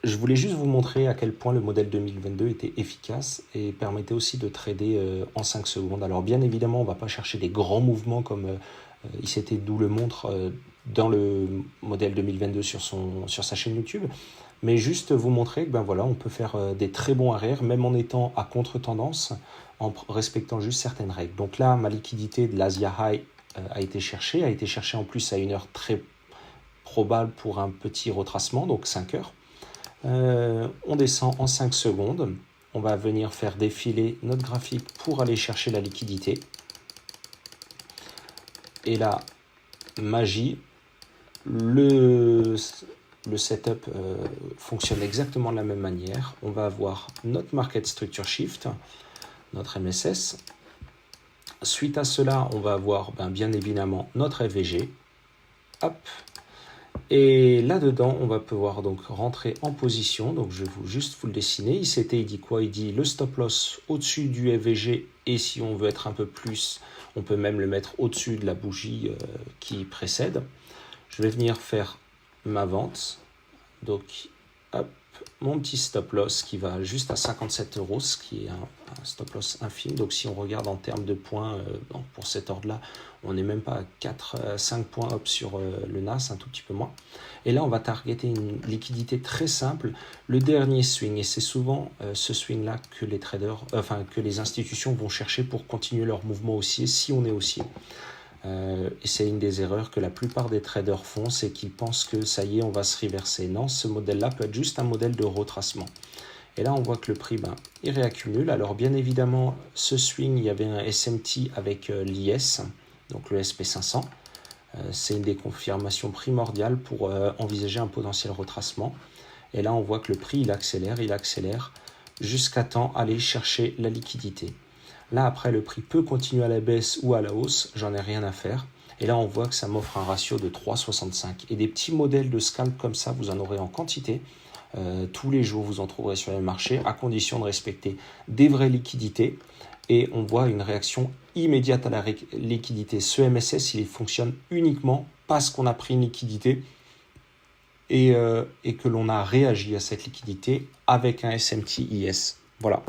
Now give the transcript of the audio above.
Je voulais juste vous montrer à quel point le modèle 2022 était efficace et permettait aussi de trader en 5 secondes. Alors bien évidemment, on ne va pas chercher des grands mouvements comme ICT le montre dans le modèle 2022 sur sa chaîne YouTube, mais juste vous montrer que ben voilà, on peut faire des très bons arrières même en étant à contre-tendance, en respectant juste certaines règles. Donc là, ma liquidité de l'Asia High a été cherchée en plus à une heure très probable pour un petit retracement, donc 5 heures. On descend en 5 secondes. On va venir faire défiler notre graphique pour aller chercher la liquidité. Et là, magie, le setup fonctionne exactement de la même manière. On va avoir notre Market Structure Shift, notre MSS. Suite à cela, on va avoir bien évidemment notre FVG. Hop. Et là-dedans, on va pouvoir donc rentrer en position. Donc, je vais juste vous le dessiner. ICT, il dit quoi? Il dit le stop loss au-dessus du FVG. Et si on veut être un peu plus, on peut même le mettre au-dessus de la bougie qui précède. Je vais venir faire ma vente. Donc, hop, mon petit stop loss qui va juste à 57 €, ce qui est un stop loss infime. Donc, si on regarde en termes de points, pour cet ordre-là, on n'est même pas à 5 points hop, sur le NAS, un tout petit peu moins. Et là, on va targeter une liquidité très simple, le dernier swing. Et c'est souvent ce swing-là que les traders, que les institutions vont chercher pour continuer leur mouvement haussier si on est haussier. Et c'est une des erreurs que la plupart des traders font, c'est qu'ils pensent que ça y est, on va se reverser. Non, ce modèle-là peut être juste un modèle de retracement. Et là, on voit que le prix, il réaccumule. Alors, bien évidemment, ce swing, il y avait un SMT avec l'IS, donc le SP500. C'est une des confirmations primordiales pour envisager un potentiel retracement. Et là, on voit que le prix, il accélère jusqu'à temps aller chercher la liquidité. Là, après, le prix peut continuer à la baisse ou à la hausse, j'en ai rien à faire. Et là, on voit que ça m'offre un ratio de 3,65. Et des petits modèles de scalp comme ça, vous en aurez en quantité. Tous les jours, vous en trouverez sur les marchés, à condition de respecter des vraies liquidités. Et on voit une réaction immédiate à la liquidité. Ce MSS, il fonctionne uniquement parce qu'on a pris une liquidité et que l'on a réagi à cette liquidité avec un SMT IS. Voilà.